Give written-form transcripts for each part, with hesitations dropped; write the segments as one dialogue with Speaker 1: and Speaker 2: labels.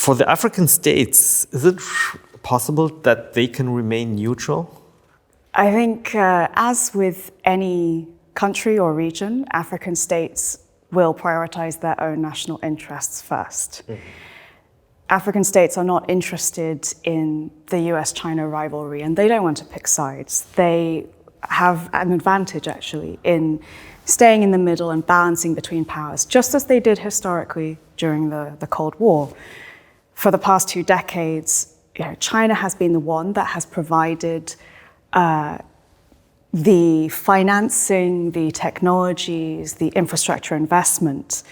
Speaker 1: For the African states, is it possible that they can remain neutral?
Speaker 2: I think, as with any country or region, African states will prioritize their own national interests first. African states are not interested in the US-China rivalry, and they don't want to pick sides. They have an advantage, actually, in staying in the middle and balancing between powers, just as they did historically during the Cold War. For the past 2 decades, China has been the one that has provided the financing, the technologies, the infrastructure investment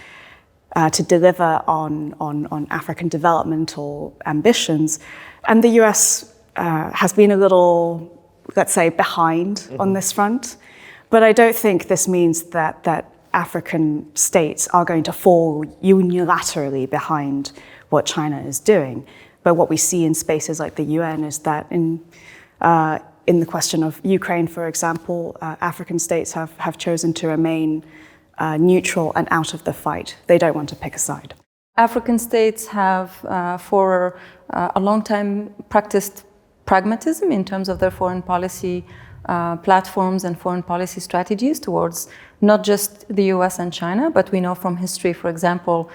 Speaker 2: to deliver on African developmental ambitions. And the US has been a little, let's say, behind on this front. But I don't think this means that African states are going to fall unilaterally behind what China is doing. But what we see in spaces like the UN is that in the question of Ukraine, for example, African states have chosen to remain neutral and out of the fight. They don't want to pick a side.
Speaker 3: African states have, for a long time, practiced pragmatism in terms of their foreign policy platforms and foreign policy strategies towards not just the US and China, but we know from history, for example,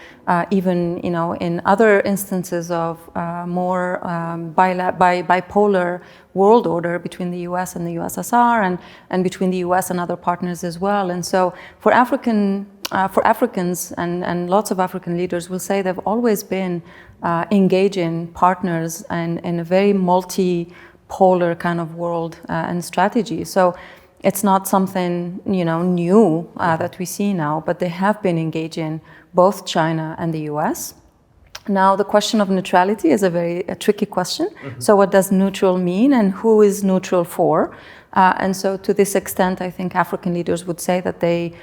Speaker 3: even in other instances of more bipolar world order between the US and the USSR and between the US and other partners as well. And so for Africans and lots of African leaders will say they've always been engaging partners and in a very multi-polar kind of world and strategy. So it's not something new that we see now, but they have been engaging both China and the US. Now the question of neutrality is a tricky question. So what does neutral mean and who is neutral for? And so to this extent, I think African leaders would say that they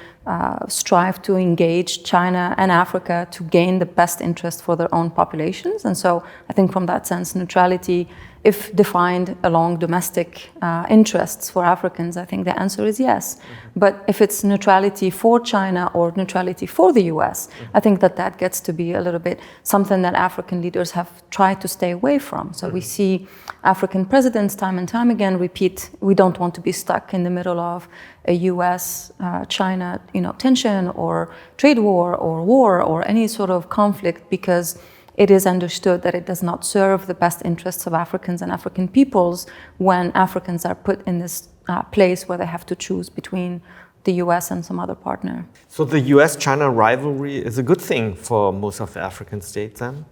Speaker 3: strive to engage China and Africa to gain the best interest for their own populations. And so I think from that sense, neutrality, if defined along domestic interests for Africans, I think the answer is yes. But if it's neutrality for China or neutrality for the US, I think that gets to be a little bit something that African leaders have tried to stay away from. So we see African presidents time and time again repeat, we don't want to be stuck in the middle of a US-China tension or trade war or any sort of conflict, because it is understood that it does not serve the best interests of Africans and African peoples when Africans are put in this place where they have to choose between the US and some other partner.
Speaker 1: So the US-China rivalry is a good thing for most of the African states then?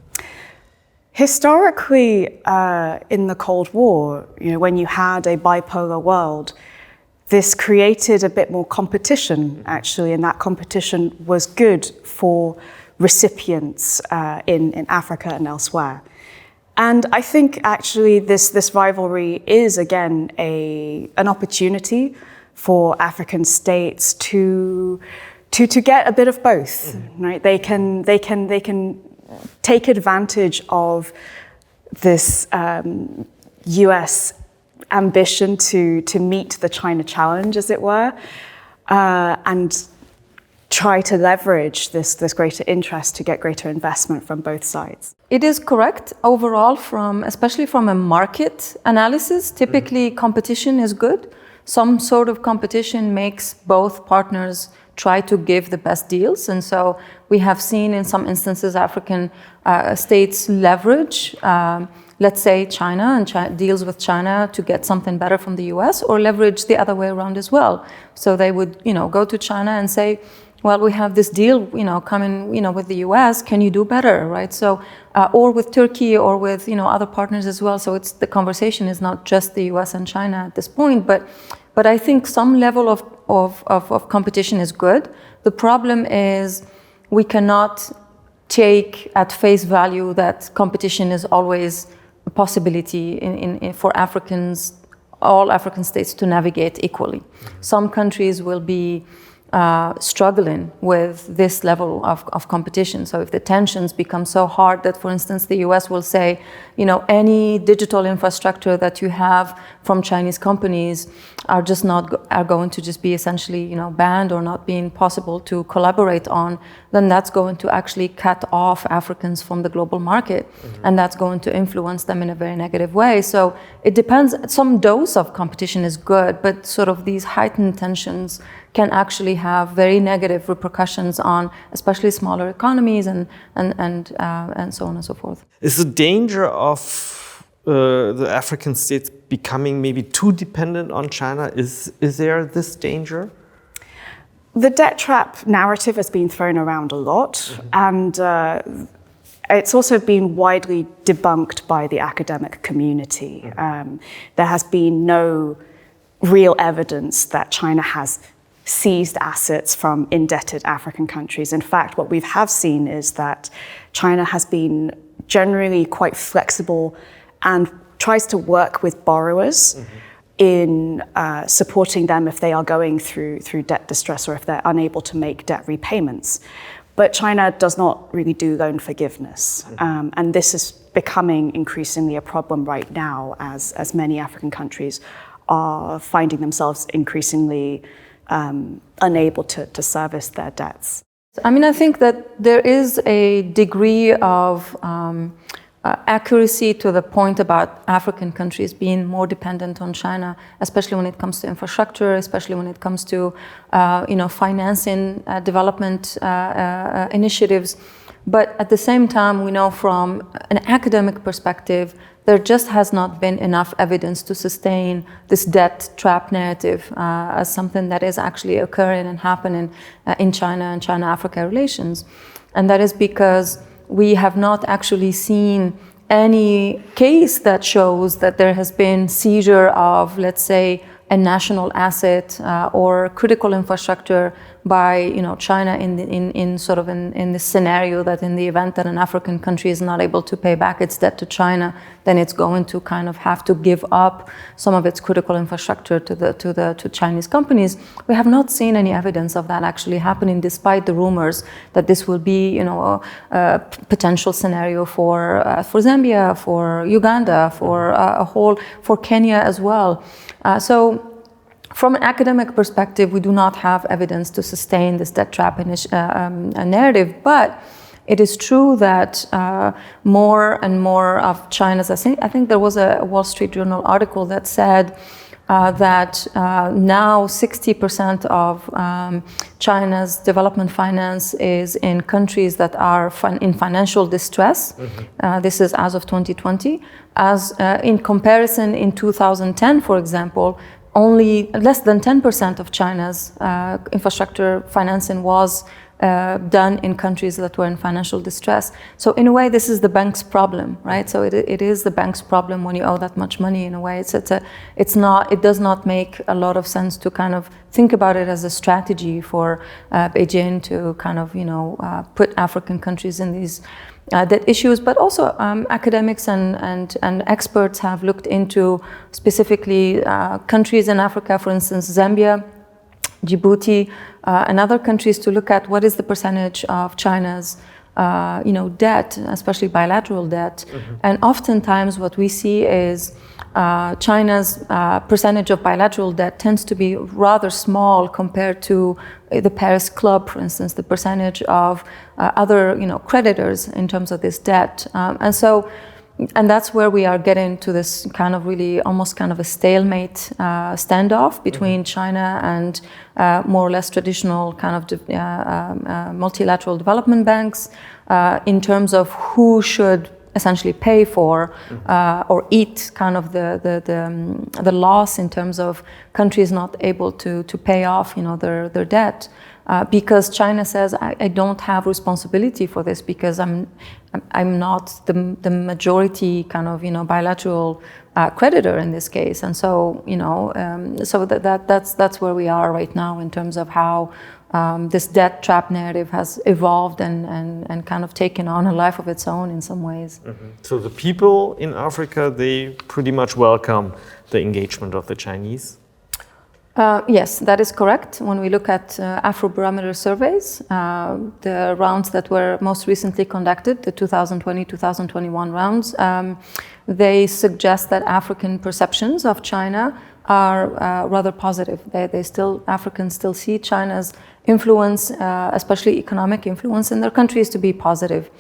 Speaker 2: Historically, in the Cold War, when you had a bipolar world, this created a bit more competition, actually, and that competition was good for recipients in Africa and elsewhere. And I think actually this rivalry is again an opportunity for African states to get a bit of both, right? They can take advantage of this US ambition to meet the China challenge, as it were, and try to leverage this greater interest to get greater investment from both sides.
Speaker 3: It is correct overall, especially from a market analysis. Typically, competition is good. Some sort of competition makes both partners try to give the best deals. And so we have seen in some instances African states leverage, let's say China, and deals with China to get something better from the US, or leverage the other way around as well. So they would, go to China and say, well, we have this deal, coming, with the US, can you do better, right? So, or with Turkey or with, other partners as well. So the conversation is not just the US and China at this point, but I think some level of competition is good. The problem is we cannot take at face value that competition is always a possibility for Africans, all African states to navigate equally. Some countries will be struggling with this level of competition. So if the tensions become so hard that, for instance, the US will say, you know, any digital infrastructure that you have from Chinese companies are going to just be essentially, you know, banned or not being possible to collaborate on, then that's going to actually cut off Africans from the global market, and that's going to influence them in a very negative way. So it depends. Some dose of competition is good, but sort of these heightened tensions can actually have very negative repercussions on especially smaller economies and so on and so forth.
Speaker 1: Is the danger of the African states becoming maybe too dependent on China? Is there this danger?
Speaker 2: The debt trap narrative has been thrown around a lot, and it's also been widely debunked by the academic community. There has been no real evidence that China has seized assets from indebted African countries. In fact, what we have seen is that China has been generally quite flexible and tries to work with borrowers in supporting them if they are going through debt distress or if they're unable to make debt repayments. But China does not really do loan forgiveness. And this is becoming increasingly a problem right now as many African countries are finding themselves increasingly unable to service their debts.
Speaker 3: I mean, I think that there is a degree of accuracy to the point about African countries being more dependent on China, especially when it comes to infrastructure, especially when it comes to financing development initiatives. But at the same time, we know from an academic perspective, there just has not been enough evidence to sustain this debt trap narrative as something that is actually occurring and happening in China and China-Africa relations. And that is because we have not actually seen any case that shows that there has been seizure of, let's say, a national asset or critical infrastructure by China in this scenario that in the event that an African country is not able to pay back its debt to China, then it's going to kind of have to give up some of its critical infrastructure to Chinese companies. We have not seen any evidence of that actually happening, despite the rumors that this will be a potential scenario for Zambia, for Uganda, for Kenya as well. So from an academic perspective, we do not have evidence to sustain this debt trap narrative, but it is true that more and more of China's, I think there was a Wall Street Journal article that said that now 60% of China's development finance is in countries that are in financial distress. This is as of 2020. As in comparison, in 2010, for example, only less than 10% of China's infrastructure financing was done in countries that were in financial distress. So in a way, this is the bank's problem, right? So it is the bank's problem when you owe that much money. In a way, it does not make a lot of sense to kind of think about it as a strategy for Beijing to kind of put African countries in these debt issues. But also academics and experts have looked into specifically countries in Africa, for instance, Zambia, Djibouti, and other countries, to look at what is the percentage of China's debt, especially bilateral debt. And oftentimes what we see is China's percentage of bilateral debt tends to be rather small compared to the Paris Club, for instance, the percentage of other creditors in terms of this debt. And that's where we are getting to this kind of really almost kind of a stalemate standoff between China and more or less traditional kind of multilateral development banks in terms of who should essentially pay for or eat kind of the loss in terms of countries not able to pay off their debt. Because China says, I don't have responsibility for this because I'm not the majority kind of bilateral creditor in this case, and so so that's where we are right now in terms of how this debt trap narrative has evolved and kind of taken on a life of its own in some ways.
Speaker 1: So the people in Africa, they pretty much welcome the engagement of the Chinese.
Speaker 3: Yes, that is correct. When we look at Afrobarometer surveys, the rounds that were most recently conducted, the 2020-2021 rounds, they suggest that African perceptions of China are rather positive. Africans still see China's influence, especially economic influence in their countries, to be positive.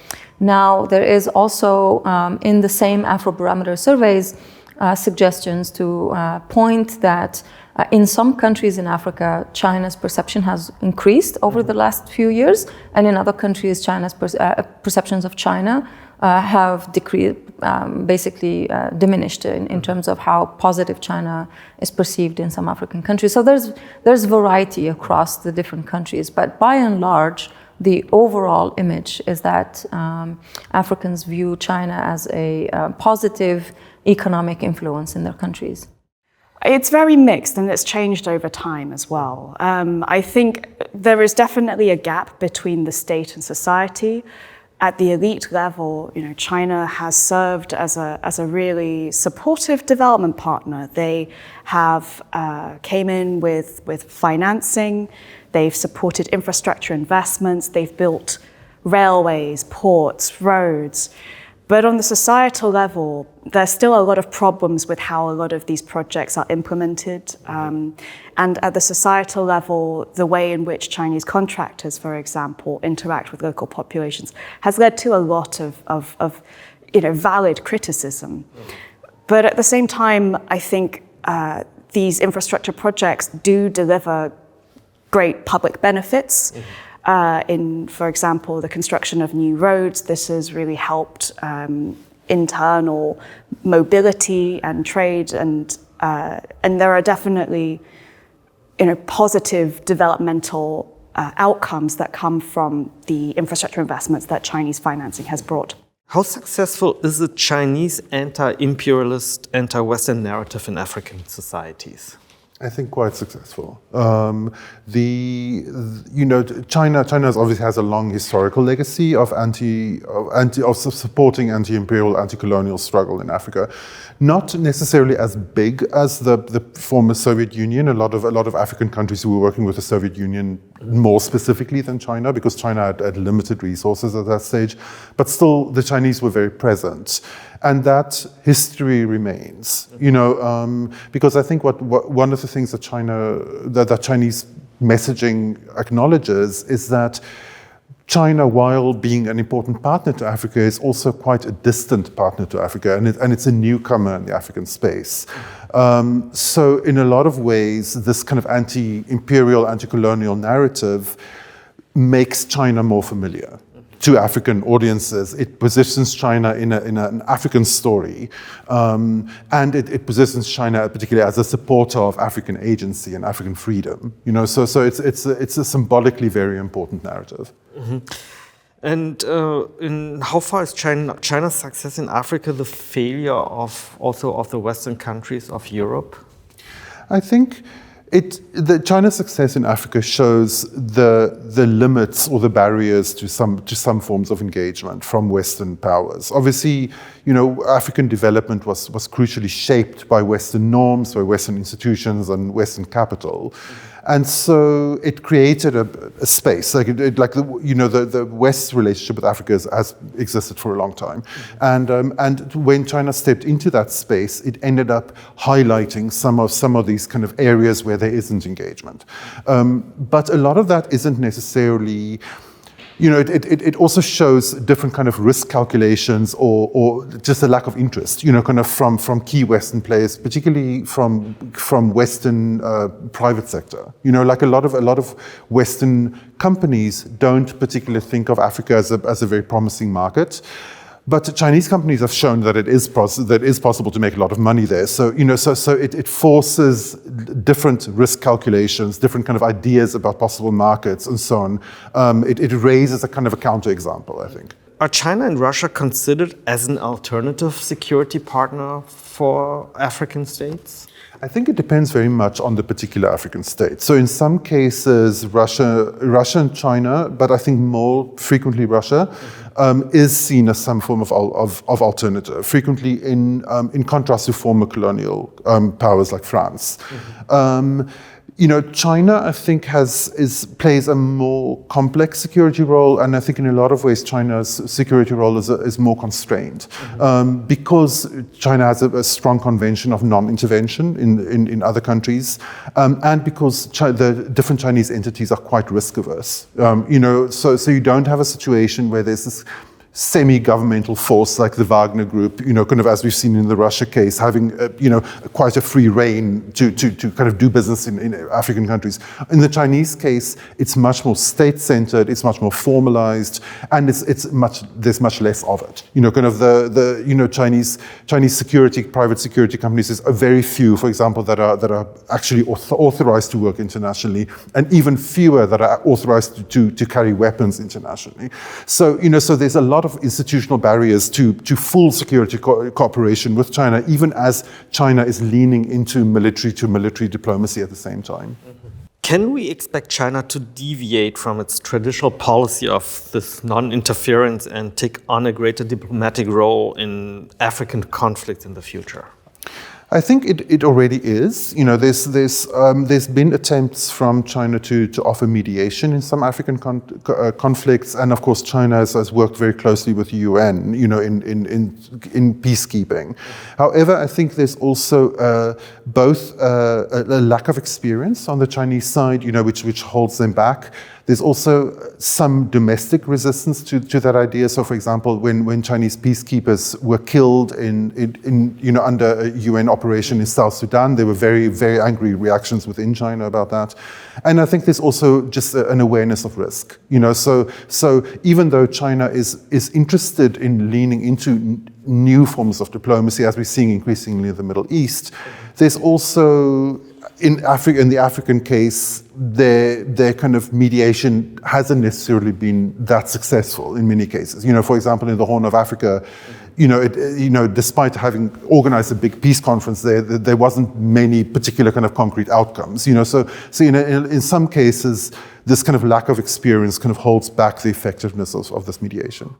Speaker 3: Now, there is also in the same Afrobarometer surveys suggestions to point that in some countries in Africa, China's perception has increased over the last few years, and in other countries, China's perceptions of China have decreased, basically diminished in terms of how positive China is perceived in some African countries. So there's variety across the different countries, but by and large, the overall image is that Africans view China as a positive economic influence in their countries.
Speaker 2: It's very mixed, and it's changed over time as well. I think there is definitely a gap between the state and society. At the elite level, China has served as a really supportive development partner. They have came in with financing. They've supported infrastructure investments. They've built railways, ports, roads. But on the societal level, there's still a lot of problems with how a lot of these projects are implemented. And at the societal level, the way in which Chinese contractors, for example, interact with local populations has led to a lot of valid criticism. But at the same time, I think these infrastructure projects do deliver great public benefits. In, for example, the construction of new roads, this has really helped internal mobility and trade, and there are definitely, positive developmental outcomes that come from the infrastructure investments that Chinese financing has brought.
Speaker 1: How successful is the Chinese anti-imperialist, anti-Western narrative in African societies?
Speaker 4: I think quite successful. China obviously has a long historical legacy of supporting anti-imperial, anti-colonial struggle in Africa. Not necessarily as big as the former Soviet Union. A lot of African countries who were working with the Soviet Union more specifically than China, because China had limited resources at that stage. But still, the Chinese were very present. And that history remains, because I think one of the things that Chinese messaging acknowledges is that China, while being an important partner to Africa, is also quite a distant partner to Africa, and it's a newcomer in the African space. So in a lot of ways, this kind of anti-imperial, anti-colonial narrative makes China more familiar to African audiences. It positions China in an African story, and it positions China particularly as a supporter of African agency and African freedom. So it's a symbolically very important narrative.
Speaker 1: Mm-hmm. And in how far is China's success in Africa the failure of the Western countries of Europe?
Speaker 4: I think China's success in Africa shows the limits or the barriers to some forms of engagement from Western powers. Obviously, African development was crucially shaped by Western norms, by Western institutions and Western capital. And so it created a space, the West's relationship with Africa has existed for a long time. And when China stepped into that space, it ended up highlighting some of these kind of areas where there isn't engagement. But a lot of that isn't necessarily, it also shows different kind of risk calculations or just a lack of interest, kind of from key Western players, particularly from Western private sector. Like a lot of Western companies don't particularly think of Africa as a very promising market. But Chinese companies have shown that it is possible to make a lot of money there. So it forces different risk calculations, different kind of ideas about possible markets, and so on. It raises a kind of a counterexample, I think.
Speaker 1: Are China and Russia considered as an alternative security partner for African states?
Speaker 4: I think it depends very much on the particular African state. So in some cases, Russia and China, but I think more frequently Russia, is seen as some form of alternative, frequently in contrast to former colonial powers like France. China, I think, plays a more complex security role, and I think in a lot of ways China's security role is more constrained, because China has a strong convention of non-intervention in other countries, and because the different Chinese entities are quite risk-averse. So you don't have a situation where there's this semi-governmental force like the Wagner Group, kind of as we've seen in the Russia case, having, quite a free rein to kind of do business in African countries. In the Chinese case, it's much more state-centered, it's much more formalized, and there's much less of it. Kind of the Chinese security, private security companies, there's very few, for example, that are actually authorized to work internationally, and even fewer that are authorized to carry weapons internationally. So, so there's a lot of institutional barriers to full security cooperation with China, even as China is leaning into military diplomacy at the same time.
Speaker 1: Can we expect China to deviate from its traditional policy of this non-interference and take on a greater diplomatic role in African conflicts in the future?
Speaker 4: I think it already is. There's been attempts from China to offer mediation in some African conflicts, and of course China has worked very closely with the UN, in peacekeeping. However, I think there's also both a lack of experience on the Chinese side, which holds them back. There's also some domestic resistance to that idea. So, for example, when Chinese peacekeepers were killed under a UN operation in South Sudan, there were very, very angry reactions within China about that. And I think there's also just an awareness of risk. So even though China is interested in leaning into new forms of diplomacy, as we're seeing increasingly in the Middle East, there's also in the African case, their kind of mediation hasn't necessarily been that successful in many cases. For example, in the Horn of Africa, despite having organized a big peace conference there wasn't many particular kind of concrete outcomes. So in some cases, this kind of lack of experience kind of holds back the effectiveness of this mediation.